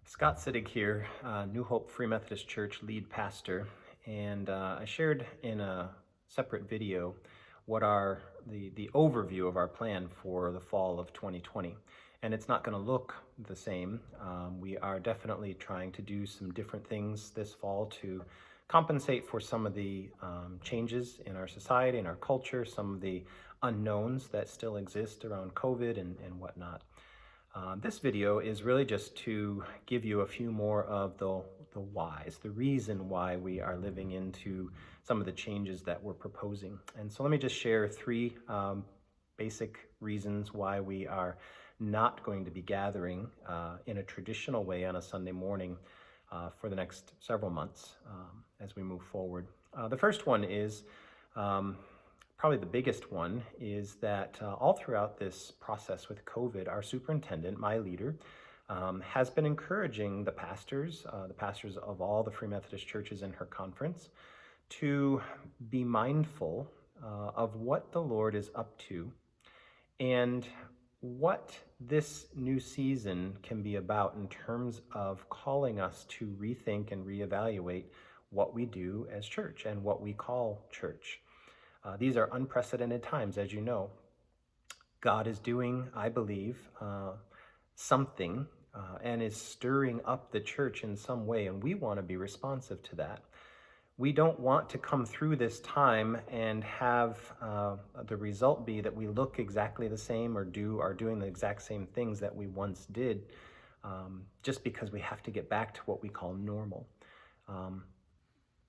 Scott Sittig here, New Hope Free Methodist Church lead pastor, and I shared in a separate video what are the overview of our plan for the fall of 2020. And it's not going to look the same. We are definitely trying to do some different things this fall to compensate for some of the changes in our society and our culture, some of the unknowns that still exist around COVID and whatnot. This video is really just to give you a few more of the whys, the reason why we are living into some of the changes that we're proposing. And so let me just share three basic reasons why we are not going to be gathering in a traditional way on a Sunday morning for the next several months as we move forward. The first one is probably the biggest one is that all throughout this process with COVID, our superintendent, my leader, has been encouraging the pastors of all the Free Methodist churches in her conference, to be mindful of what the Lord is up to and what this new season can be about in terms of calling us to rethink and reevaluate what we do as church and what we call church. These are unprecedented times, as you know. God is doing, I believe, something and is stirring up the church in some way, and we want to be responsive to that. We don't want to come through this time and have the result be that we look exactly the same or are doing the exact same things that we once did, just because we have to get back to what we call normal.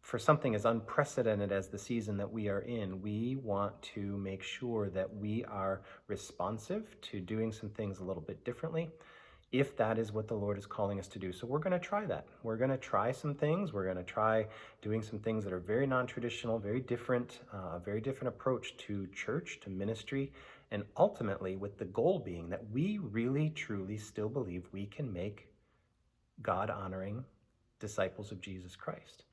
For something as unprecedented as the season that we are in, we want to make sure that we are responsive to doing some things a little bit differently, if that is what the Lord is calling us to do. So we're going to try that. We're going to try some things. We're going to try doing some things that are very non-traditional, very different approach to church, to ministry, and ultimately with the goal being that we really, truly still believe we can make God-honoring disciples of Jesus Christ.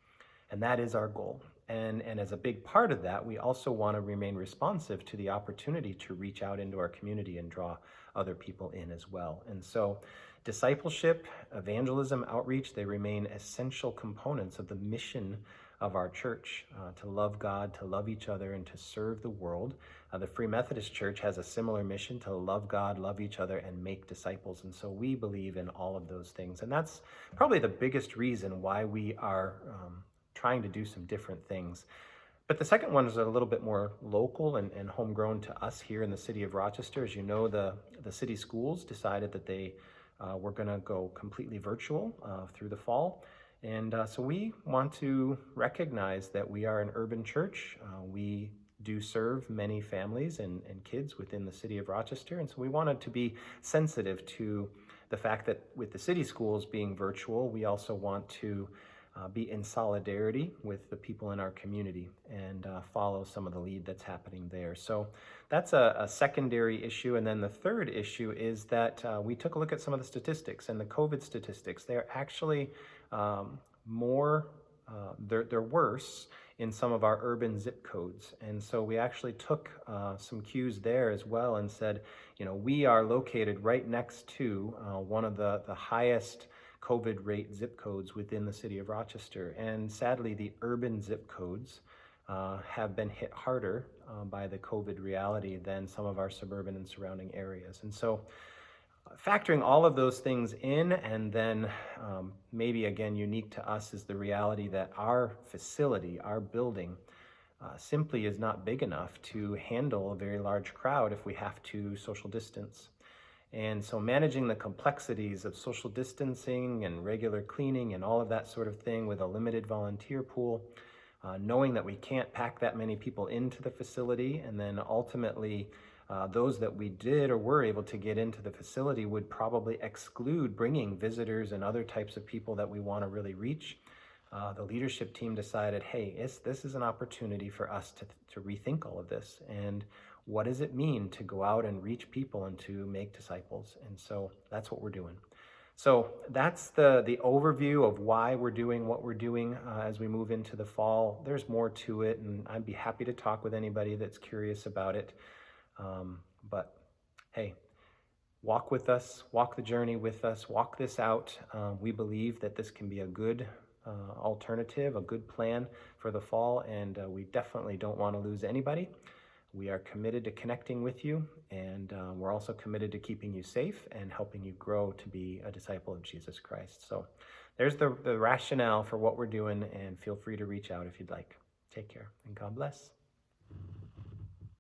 And that is our goal. And as a big part of that, we also want to remain responsive to the opportunity to reach out into our community and draw other people in as well. And so discipleship, evangelism, outreach, they remain essential components of the mission of our church, to love God, to love each other, and to serve the world. The Free Methodist Church has a similar mission to love God, love each other, and make disciples. And so we believe in all of those things. And that's probably the biggest reason why we are trying to do some different things. But the second one is a little bit more local and homegrown to us here in the city of Rochester. As you know, the city schools decided that they were going to go completely virtual through the fall. And so we want to recognize that we are an urban church. We do serve many families and kids within the city of Rochester. And so we wanted to be sensitive to the fact that with the city schools being virtual, we also want to be in solidarity with the people in our community and follow some of the lead that's happening there. So that's a secondary issue. And then the third issue is that we took a look at some of the statistics, and the COVID statistics. They're actually they're worse in some of our urban zip codes. And so we actually took some cues there as well and said, we are located right next to one of the highest COVID rate zip codes within the city of Rochester. And sadly, the urban zip codes have been hit harder by the COVID reality than some of our suburban and surrounding areas. And so factoring all of those things in, and then maybe again unique to us is the reality that our facility, our building, simply is not big enough to handle a very large crowd if we have to social distance. And so managing the complexities of social distancing and regular cleaning and all of that sort of thing with a limited volunteer pool, knowing that we can't pack that many people into the facility, and then ultimately those that we did or were able to get into the facility would probably exclude bringing visitors and other types of people that we want to really reach. The leadership team decided, hey, this is an opportunity for us to rethink all of this. And what does it mean to go out and reach people and to make disciples? And so that's what we're doing. So that's the overview of why we're doing what we're doing as we move into the fall. There's more to it, and I'd be happy to talk with anybody that's curious about it. But hey, walk with us, walk the journey with us, walk this out. We believe that this can be a good alternative, a good plan for the fall, and we definitely don't want to lose anybody. We are committed to connecting with you, and we're also committed to keeping you safe and helping you grow to be a disciple of Jesus Christ. So there's the rationale for what we're doing, and feel free to reach out if you'd like. Take care, and God bless.